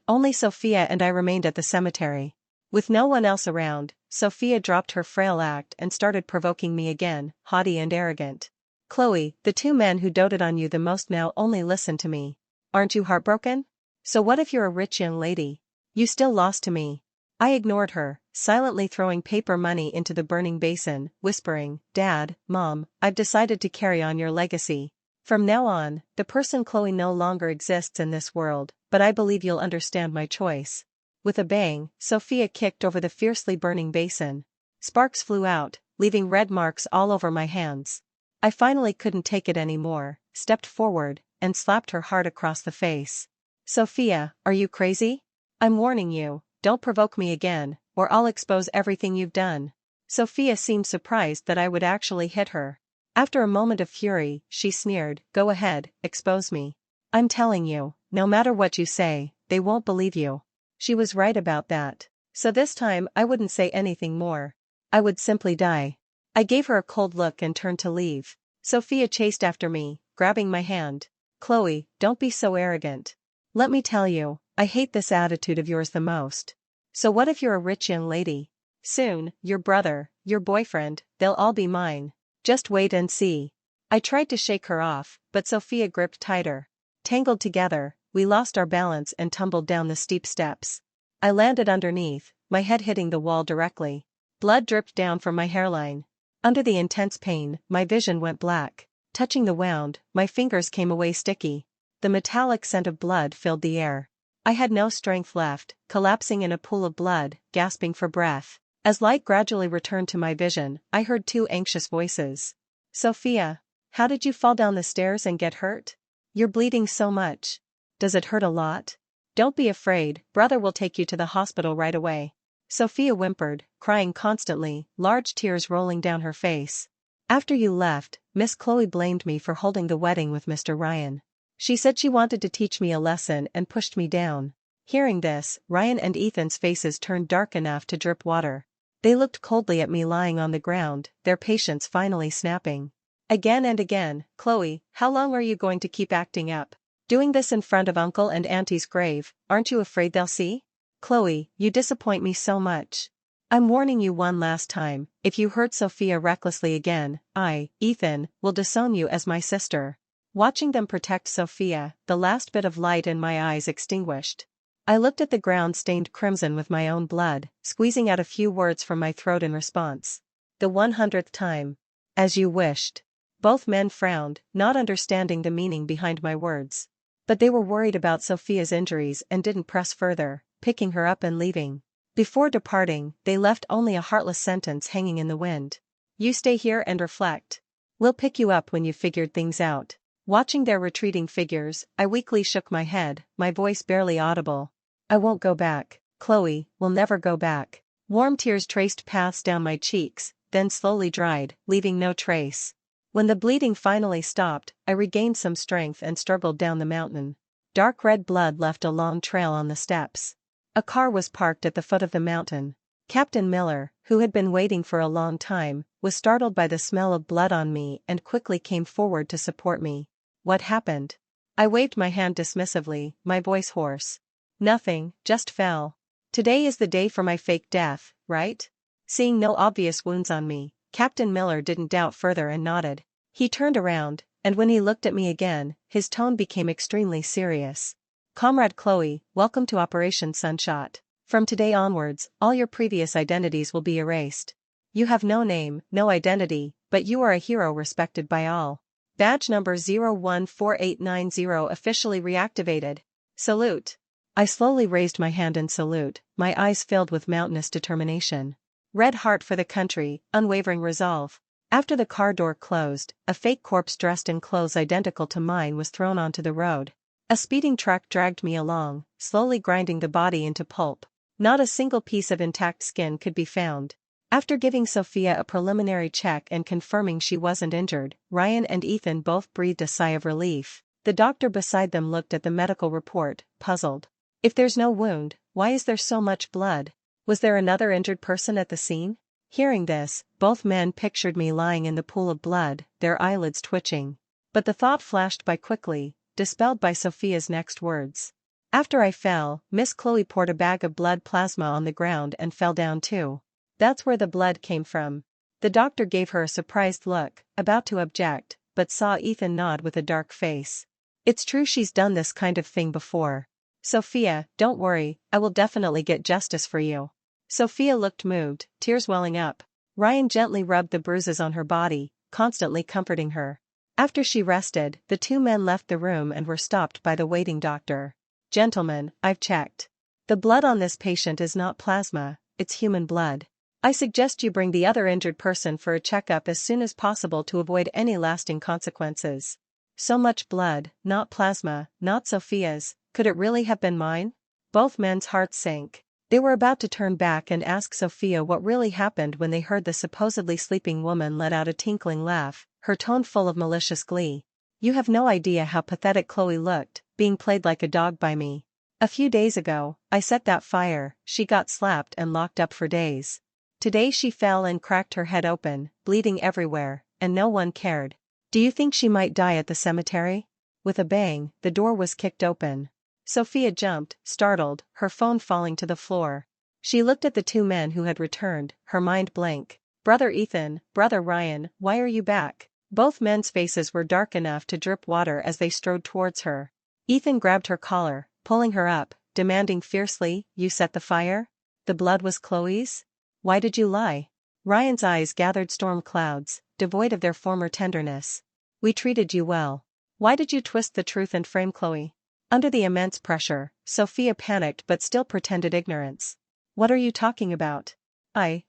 only Sophia and I remained at the cemetery. With no one else around, Sophia dropped her frail act and started provoking me again, haughty and arrogant. Chloe, the 2 men who doted on you the most now only listen to me. Aren't you heartbroken? So what if you're a rich young lady? You still lost to me. I ignored her, silently throwing paper money into the burning basin, whispering, Dad, Mom, I've decided to carry on your legacy. From now on, the person Chloe no longer exists in this world, but I believe you'll understand my choice. With a bang, Sophia kicked over the fiercely burning basin. Sparks flew out, leaving red marks all over my hands. I finally couldn't take it anymore, stepped forward, and slapped her hard across the face. Sophia, are you crazy? I'm warning you, don't provoke me again, or I'll expose everything you've done. Sophia seemed surprised that I would actually hit her. After a moment of fury, she sneered, "Go ahead, expose me. I'm telling you, no matter what you say, they won't believe you." She was right about that. So this time I wouldn't say anything more. I would simply die. I gave her a cold look and turned to leave. Sophia chased after me, grabbing my hand. "Chloe, don't be so arrogant. Let me tell you, I hate this attitude of yours the most. So what if you're a rich young lady? Soon, your brother, your boyfriend, they'll all be mine. Just wait and see." I tried to shake her off, but Sophia gripped tighter. Tangled together, we lost our balance and tumbled down the steep steps. I landed underneath, my head hitting the wall directly. Blood dripped down from my hairline. Under the intense pain, my vision went black. Touching the wound, my fingers came away sticky. The metallic scent of blood filled the air. I had no strength left, collapsing in a pool of blood, gasping for breath. As light gradually returned to my vision, I heard two anxious voices. "Sophia, how did you fall down the stairs and get hurt? You're bleeding so much. Does it hurt a lot? Don't be afraid, brother will take you to the hospital right away." Sophia whimpered, crying constantly, large tears rolling down her face. "After you left, Miss Chloe blamed me for holding the wedding with Mr. Ryan. She said she wanted to teach me a lesson and pushed me down." Hearing this, Ryan and Ethan's faces turned dark enough to drip water. They looked coldly at me lying on the ground, their patience finally snapping. Again and again, "Chloe, how long are you going to keep acting up? Doing this in front of Uncle and Auntie's grave, aren't you afraid they'll see? Chloe, you disappoint me so much. I'm warning you one last time, if you hurt Sophia recklessly again, I, Ethan, will disown you as my sister." Watching them protect Sophia, the last bit of light in my eyes extinguished. I looked at the ground stained crimson with my own blood, squeezing out a few words from my throat in response. "The 100th time. As you wished." Both men frowned, not understanding the meaning behind my words. But they were worried about Sophia's injuries and didn't press further, picking her up and leaving. Before departing, they left only a heartless sentence hanging in the wind. "You stay here and reflect. We'll pick you up when you've figured things out." Watching their retreating figures, I weakly shook my head, my voice barely audible. "I won't go back, Chloe, we'll never go back." Warm tears traced paths down my cheeks, then slowly dried, leaving no trace. When the bleeding finally stopped, I regained some strength and struggled down the mountain. Dark red blood left a long trail on the steps. A car was parked at the foot of the mountain. Captain Miller, who had been waiting for a long time, was startled by the smell of blood on me and quickly came forward to support me. "What happened?" I waved my hand dismissively, my voice hoarse. "Nothing, just fell. Today is the day for my fake death, right?" Seeing no obvious wounds on me, Captain Miller didn't doubt further and nodded. He turned around, and when he looked at me again, his tone became extremely serious. "Comrade Chloe, welcome to Operation Sunshot. From today onwards, all your previous identities will be erased. You have no name, no identity, but you are a hero respected by all. Badge number 014890 officially reactivated. Salute." I slowly raised my hand in salute, my eyes filled with mountainous determination. Red heart for the country, unwavering resolve. After the car door closed, a fake corpse dressed in clothes identical to mine was thrown onto the road. A speeding truck dragged me along, slowly grinding the body into pulp. Not a single piece of intact skin could be found. After giving Sophia a preliminary check and confirming she wasn't injured, Ryan and Ethan both breathed a sigh of relief. The doctor beside them looked at the medical report, puzzled. "If there's no wound, why is there so much blood? Was there another injured person at the scene?" Hearing this, both men pictured me lying in the pool of blood, their eyelids twitching. But the thought flashed by quickly, dispelled by Sophia's next words. "After I fell, Miss Chloe poured a bag of blood plasma on the ground and fell down too. That's where the blood came from." The doctor gave her a surprised look, about to object, but saw Ethan nod with a dark face. "It's true she's done this kind of thing before. Sophia, don't worry, I will definitely get justice for you." Sophia looked moved, tears welling up. Ryan gently rubbed the bruises on her body, constantly comforting her. After she rested, the two men left the room and were stopped by the waiting doctor. "Gentlemen, I've checked. The blood on this patient is not plasma, it's human blood. I suggest you bring the other injured person for a checkup as soon as possible to avoid any lasting consequences." So much blood, not plasma, not Sophia's, could it really have been mine? Both men's hearts sank. They were about to turn back and ask Sophia what really happened when they heard the supposedly sleeping woman let out a tinkling laugh, her tone full of malicious glee. You have no idea how pathetic Chloe looked, being played like a dog by me. A few days ago, I set that fire, she got slapped and locked up for days. Today she fell and cracked her head open, bleeding everywhere, and no one cared. Do you think she might die at the cemetery? With a bang, the door was kicked open. Sophia jumped, startled, her phone falling to the floor. She looked at the two men who had returned, her mind blank. Brother Ethan, Brother Ryan, why are you back? Both men's faces were dark enough to drip water as they strode towards her. Ethan grabbed her collar, pulling her up, demanding fiercely, you set the fire? The blood was Chloe's? Why did you lie? Ryan's eyes gathered storm clouds, devoid of their former tenderness. We treated you well. Why did you twist the truth and frame Chloe? Under the immense pressure, Sophia panicked but still pretended ignorance. What are you talking about?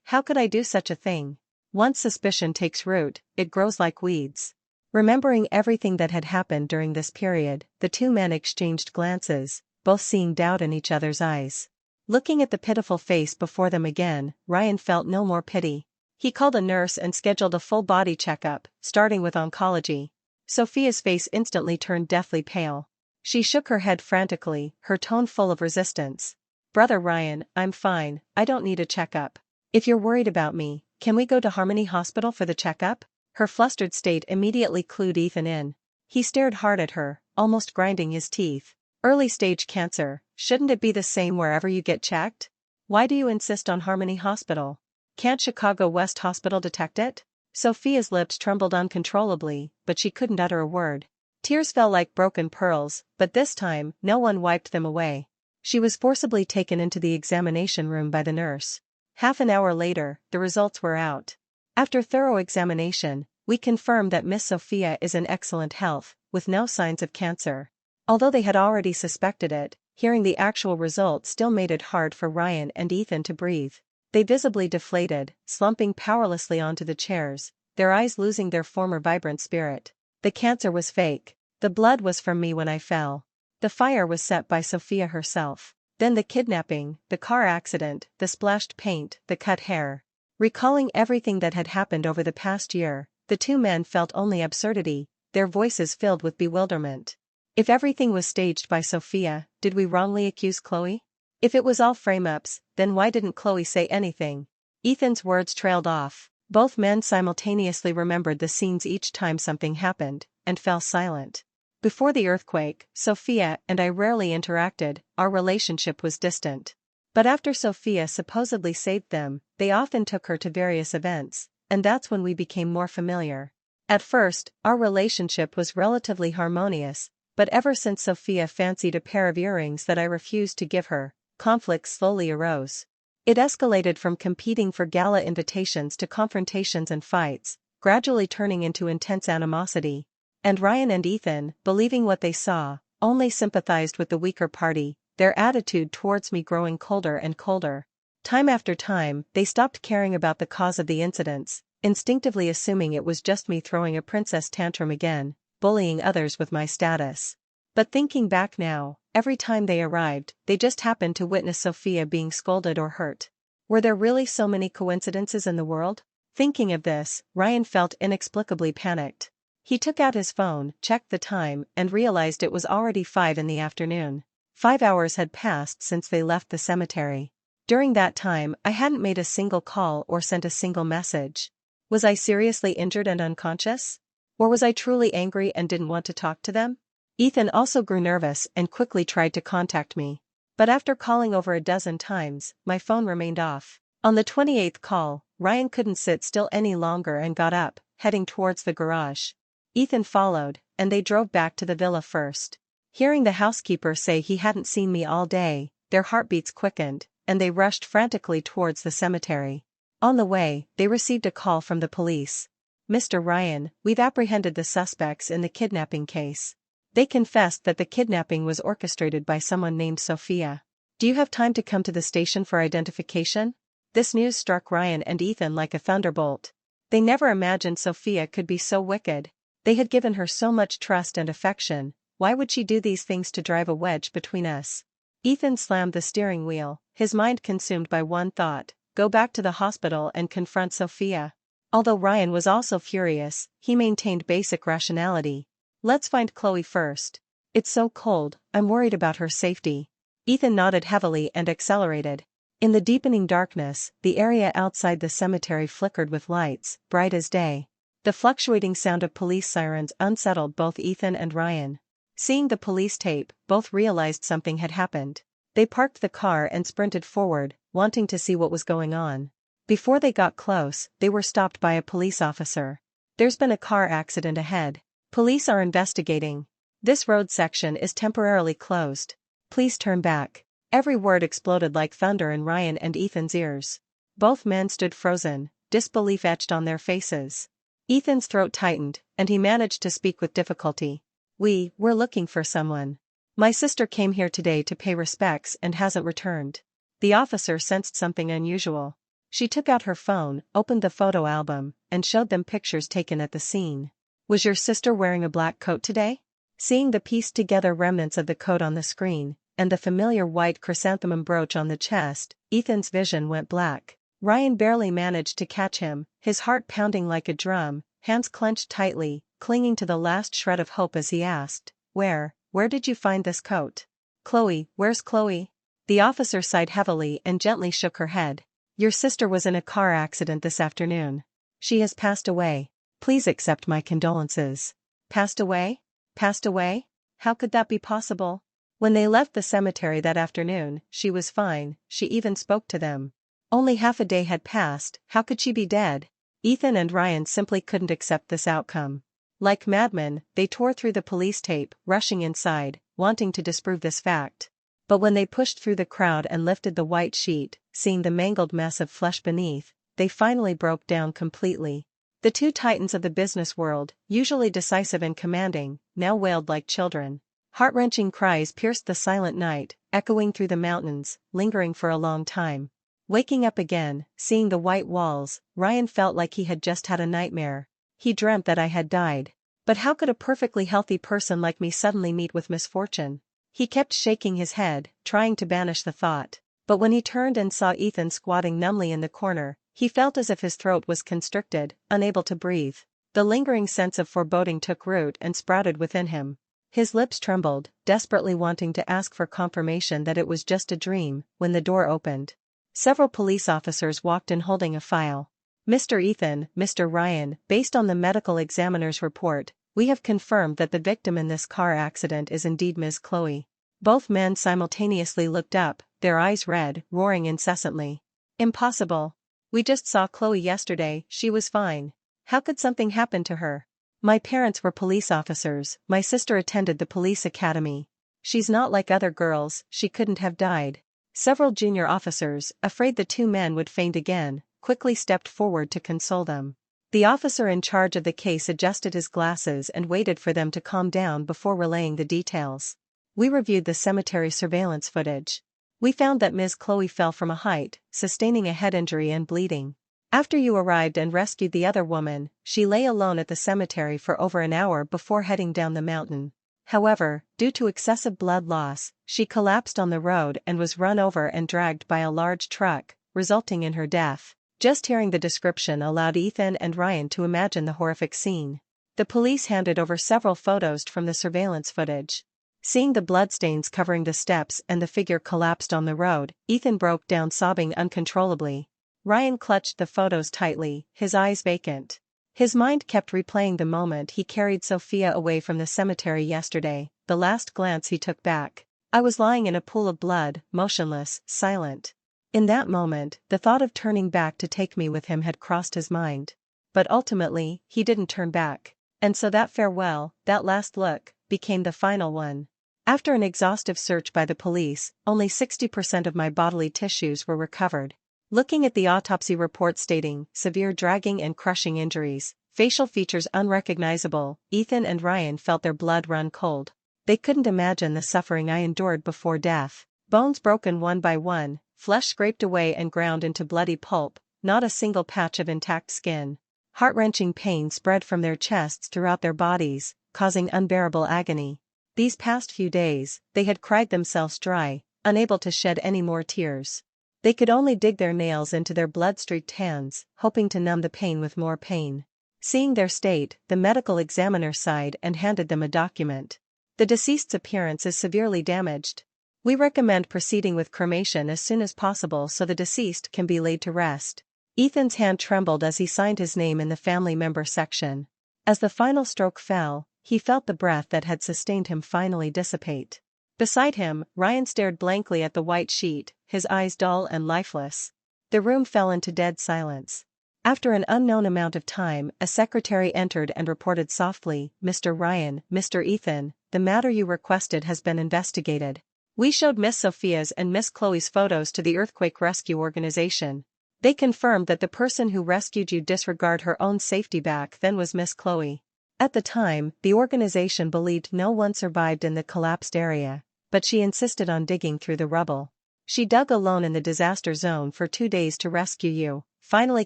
How could I do such a thing? Once suspicion takes root, it grows like weeds. Remembering everything that had happened during this period, the two men exchanged glances, both seeing doubt in each other's eyes. Looking at the pitiful face before them again, Ryan felt no more pity. He called a nurse and scheduled a full-body checkup, starting with oncology. Sophia's face instantly turned deathly pale. She shook her head frantically, her tone full of resistance. Brother Ryan, I'm fine, I don't need a checkup. If you're worried about me, can we go to Harmony Hospital for the checkup? Her flustered state immediately clued Ethan in. He stared hard at her, almost grinding his teeth. Early-stage cancer, shouldn't it be the same wherever you get checked? Why do you insist on Harmony Hospital? Can't Chicago West Hospital detect it? Sophia's lips trembled uncontrollably, but she couldn't utter a word. Tears fell like broken pearls, but this time, no one wiped them away. She was forcibly taken into the examination room by the nurse. Half an hour later, the results were out. After thorough examination, we confirmed that Miss Sophia is in excellent health, with no signs of cancer. Although they had already suspected it, hearing the actual result still made it hard for Ryan and Ethan to breathe. They visibly deflated, slumping powerlessly onto the chairs, their eyes losing their former vibrant spirit. The cancer was fake. The blood was from me when I fell. The fire was set by Sophia herself. Then the kidnapping, the car accident, the splashed paint, the cut hair. Recalling everything that had happened over the past year, the two men felt only absurdity, their voices filled with bewilderment. If everything was staged by Sophia, did we wrongly accuse Chloe? If it was all frame-ups, then why didn't Chloe say anything? Ethan's words trailed off. Both men simultaneously remembered the scenes each time something happened, and fell silent. Before the earthquake, Sophia and I rarely interacted, our relationship was distant. But after Sophia supposedly saved them, they often took her to various events, and that's when we became more familiar. At first, our relationship was relatively harmonious, but ever since Sophia fancied a pair of earrings that I refused to give her, conflicts slowly arose. It escalated from competing for gala invitations to confrontations and fights, gradually turning into intense animosity. And Ryan and Ethan, believing what they saw, only sympathized with the weaker party, their attitude towards me growing colder and colder. Time after time, they stopped caring about the cause of the incidents, instinctively assuming it was just me throwing a princess tantrum again, bullying others with my status. But thinking back now, every time they arrived, they just happened to witness Sophia being scolded or hurt. Were there really so many coincidences in the world? Thinking of this, Ryan felt inexplicably panicked. He took out his phone, checked the time, and realized it was already 5 in the afternoon. 5 hours had passed since they left the cemetery. During that time, I hadn't made a single call or sent a single message. Was I seriously injured and unconscious? Or was I truly angry and didn't want to talk to them? Ethan also grew nervous and quickly tried to contact me. But after calling over a dozen times, my phone remained off. On the 28th call, Ryan couldn't sit still any longer and got up, heading towards the garage. Ethan followed, and they drove back to the villa first. Hearing the housekeeper say he hadn't seen me all day, their heartbeats quickened, and they rushed frantically towards the cemetery. On the way, they received a call from the police. Mr. Ryan, we've apprehended the suspects in the kidnapping case. They confessed that the kidnapping was orchestrated by someone named Sophia. Do you have time to come to the station for identification? This news struck Ryan and Ethan like a thunderbolt. They never imagined Sophia could be so wicked. They had given her so much trust and affection, why would she do these things to drive a wedge between us? Ethan slammed the steering wheel, his mind consumed by one thought, go back to the hospital and confront Sophia. Although Ryan was also furious, he maintained basic rationality. Let's find Chloe first. It's so cold, I'm worried about her safety. Ethan nodded heavily and accelerated. In the deepening darkness, the area outside the cemetery flickered with lights, bright as day. The fluctuating sound of police sirens unsettled both Ethan and Ryan. Seeing the police tape, both realized something had happened. They parked the car and sprinted forward, wanting to see what was going on. Before they got close, they were stopped by a police officer. There's been a car accident ahead. Police are investigating. This road section is temporarily closed. Please turn back. Every word exploded like thunder in Ryan and Ethan's ears. Both men stood frozen, disbelief etched on their faces. Ethan's throat tightened, and he managed to speak with difficulty. We're looking for someone. My sister came here today to pay respects and hasn't returned. The officer sensed something unusual. She took out her phone, opened the photo album, and showed them pictures taken at the scene. Was your sister wearing a black coat today? Seeing the pieced-together remnants of the coat on the screen, and the familiar white chrysanthemum brooch on the chest, Ethan's vision went black. Ryan barely managed to catch him, his heart pounding like a drum, hands clenched tightly, clinging to the last shred of hope as he asked, Where did you find this coat? Chloe, where's Chloe? The officer sighed heavily and gently shook her head. Your sister was in a car accident this afternoon. She has passed away. Please accept my condolences. Passed away? Passed away? How could that be possible? When they left the cemetery that afternoon, she was fine, she even spoke to them. Only half a day had passed, how could she be dead? Ethan and Ryan simply couldn't accept this outcome. Like madmen, they tore through the police tape, rushing inside, wanting to disprove this fact. But when they pushed through the crowd and lifted the white sheet, seeing the mangled mess of flesh beneath, they finally broke down completely. The two titans of the business world, usually decisive and commanding, now wailed like children. Heart-wrenching cries pierced the silent night, echoing through the mountains, lingering for a long time. Waking up again, seeing the white walls, Ryan felt like he had just had a nightmare. He dreamt that I had died. But how could a perfectly healthy person like me suddenly meet with misfortune? He kept shaking his head, trying to banish the thought. But when he turned and saw Ethan squatting numbly in the corner, he felt as if his throat was constricted, unable to breathe. The lingering sense of foreboding took root and sprouted within him. His lips trembled, desperately wanting to ask for confirmation that it was just a dream, when the door opened. Several police officers walked in holding a file. Mr. Ethan, Mr. Ryan, based on the medical examiner's report, we have confirmed that the victim in this car accident is indeed Ms. Chloe. Both men simultaneously looked up, their eyes red, roaring incessantly. Impossible. We just saw Chloe yesterday, she was fine. How could something happen to her? My parents were police officers, my sister attended the police academy. She's not like other girls, she couldn't have died. Several junior officers, afraid the two men would faint again, quickly stepped forward to console them. The officer in charge of the case adjusted his glasses and waited for them to calm down before relaying the details. We reviewed the cemetery surveillance footage. We found that Ms. Chloe fell from a height, sustaining a head injury and bleeding. After you arrived and rescued the other woman, she lay alone at the cemetery for over an hour before heading down the mountain. However, due to excessive blood loss, she collapsed on the road and was run over and dragged by a large truck, resulting in her death. Just hearing the description allowed Ethan and Ryan to imagine the horrific scene. The police handed over several photos from the surveillance footage. Seeing the bloodstains covering the steps and the figure collapsed on the road, Ethan broke down sobbing uncontrollably. Ryan clutched the photos tightly, his eyes vacant. His mind kept replaying the moment he carried Sophia away from the cemetery yesterday, the last glance he took back. I was lying in a pool of blood, motionless, silent. In that moment, the thought of turning back to take me with him had crossed his mind. But ultimately, he didn't turn back. And so that farewell, that last look, became the final one. After an exhaustive search by the police, only 60% of my bodily tissues were recovered. Looking at the autopsy report stating severe dragging and crushing injuries, facial features unrecognizable, Ethan and Ryan felt their blood run cold. They couldn't imagine the suffering I endured before death. Bones broken one by one, flesh scraped away and ground into bloody pulp, not a single patch of intact skin. Heart-wrenching pain spread from their chests throughout their bodies, causing unbearable agony. These past few days, they had cried themselves dry, unable to shed any more tears. They could only dig their nails into their blood-streaked hands, hoping to numb the pain with more pain. Seeing their state, the medical examiner sighed and handed them a document. The deceased's appearance is severely damaged. We recommend proceeding with cremation as soon as possible so the deceased can be laid to rest. Ethan's hand trembled as he signed his name in the family member section. As the final stroke fell, he felt the breath that had sustained him finally dissipate. Beside him, Ryan stared blankly at the white sheet, his eyes dull and lifeless. The room fell into dead silence. After an unknown amount of time, a secretary entered and reported softly, "Mr. Ryan, Mr. Ethan, the matter you requested has been investigated. We showed Miss Sophia's and Miss Chloe's photos to the Earthquake Rescue Organization. They confirmed that the person who rescued you disregarded her own safety back then was Miss Chloe. At the time, the organization believed no one survived in the collapsed area, but she insisted on digging through the rubble. She dug alone in the disaster zone for 2 days to rescue you, finally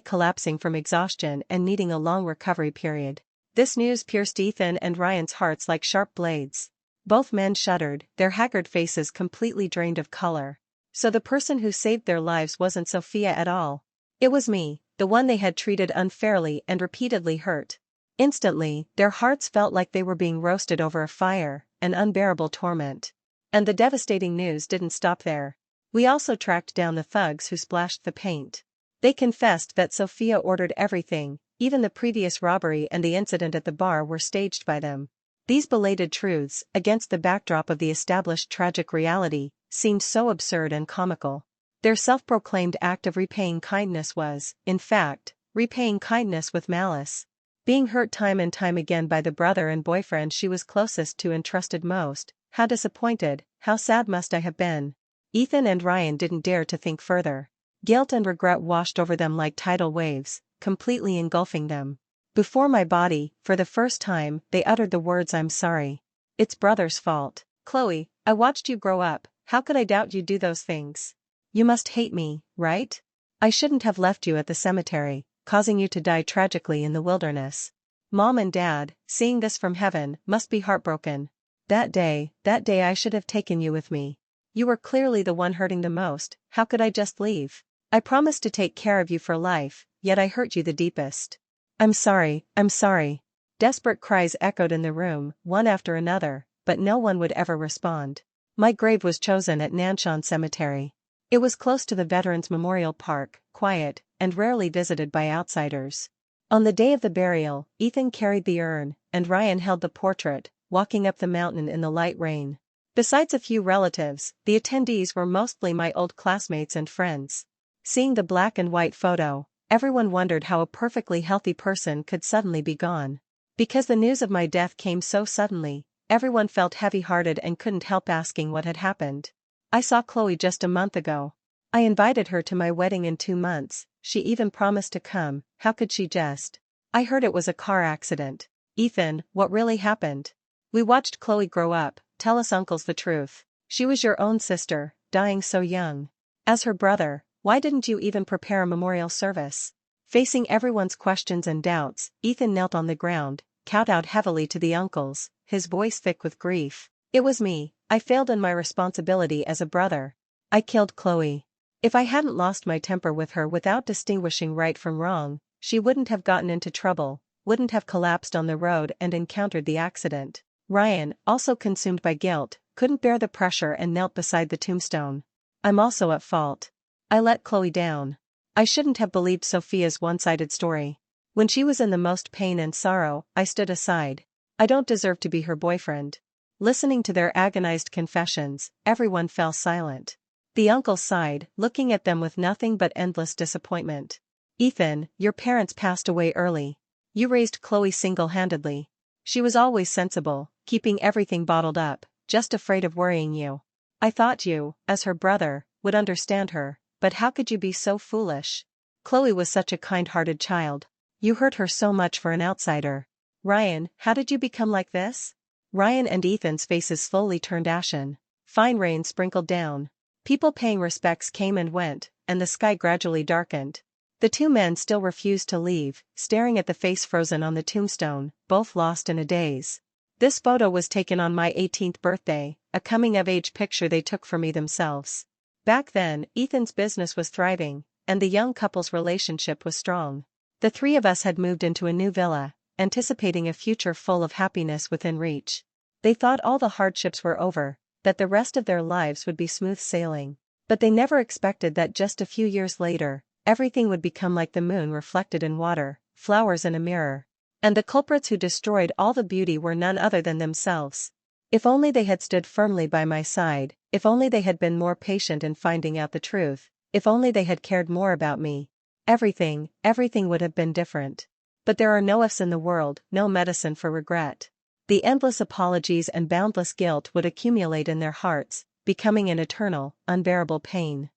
collapsing from exhaustion and needing a long recovery period." This news pierced Ethan and Ryan's hearts like sharp blades. Both men shuddered, their haggard faces completely drained of color. So the person who saved their lives wasn't Sophia at all. It was me, the one they had treated unfairly and repeatedly hurt. Instantly, their hearts felt like they were being roasted over a fire, an unbearable torment. And the devastating news didn't stop there. We also tracked down the thugs who splashed the paint. They confessed that Sophia ordered everything, even the previous robbery and the incident at the bar were staged by them. These belated truths, against the backdrop of the established tragic reality, seemed so absurd and comical. Their self-proclaimed act of repaying kindness was, in fact, repaying kindness with malice. Being hurt time and time again by the brother and boyfriend she was closest to and trusted most, how disappointed, how sad must I have been. Ethan and Ryan didn't dare to think further. Guilt and regret washed over them like tidal waves, completely engulfing them. Before my body, for the first time, they uttered the words "I'm sorry. It's brother's fault. Chloe, I watched you grow up, how could I doubt you'd do those things? You must hate me, right? I shouldn't have left you at the cemetery, causing you to die tragically in the wilderness. Mom and Dad, seeing this from heaven, must be heartbroken. That day I should have taken you with me. You were clearly the one hurting the most, how could I just leave? I promised to take care of you for life, yet I hurt you the deepest. I'm sorry, I'm sorry." Desperate cries echoed in the room, one after another, but no one would ever respond. My grave was chosen at Nanshan Cemetery. It was close to the Veterans Memorial Park, quiet, and rarely visited by outsiders. On the day of the burial, Ethan carried the urn, and Ryan held the portrait, walking up the mountain in the light rain. Besides a few relatives, the attendees were mostly my old classmates and friends. Seeing the black and white photo, everyone wondered how a perfectly healthy person could suddenly be gone. Because the news of my death came so suddenly, everyone felt heavy-hearted and couldn't help asking what had happened. I saw Chloe just a month ago. I invited her to my wedding in 2 months, she even promised to come, how could she just? I heard it was a car accident. Ethan, what really happened? We watched Chloe grow up, tell us uncles the truth. She was your own sister, dying so young. As her brother, why didn't you even prepare a memorial service? Facing everyone's questions and doubts, Ethan knelt on the ground, kowtowed heavily to the uncles, his voice thick with grief. It was me, I failed in my responsibility as a brother. I killed Chloe. If I hadn't lost my temper with her without distinguishing right from wrong, she wouldn't have gotten into trouble, wouldn't have collapsed on the road and encountered the accident. Ryan, also consumed by guilt, couldn't bear the pressure and knelt beside the tombstone. I'm also at fault. I let Chloe down. I shouldn't have believed Sophia's one-sided story. When she was in the most pain and sorrow, I stood aside. I don't deserve to be her boyfriend. Listening to their agonized confessions, everyone fell silent. The uncle sighed, looking at them with nothing but endless disappointment. Ethan, your parents passed away early. You raised Chloe single-handedly. She was always sensible, keeping everything bottled up, just afraid of worrying you. I thought you, as her brother, would understand her, but how could you be so foolish? Chloe was such a kind-hearted child. You hurt her so much for an outsider. Ryan, how did you become like this? Ryan and Ethan's faces slowly turned ashen. Fine rain sprinkled down. People paying respects came and went, and the sky gradually darkened. The 2 men still refused to leave, staring at the face frozen on the tombstone, both lost in a daze. This photo was taken on my 18th birthday, a coming-of-age picture they took for me themselves. Back then, Ethan's business was thriving, and the young couple's relationship was strong. The three of us had moved into a new villa, anticipating a future full of happiness within reach. They thought all the hardships were over, that the rest of their lives would be smooth sailing. But they never expected that just a few years later, everything would become like the moon reflected in water, flowers in a mirror. And the culprits who destroyed all the beauty were none other than themselves. If only they had stood firmly by my side, if only they had been more patient in finding out the truth, if only they had cared more about me. Everything would have been different. But there are no ifs in the world, no medicine for regret. The endless apologies and boundless guilt would accumulate in their hearts, becoming an eternal, unbearable pain.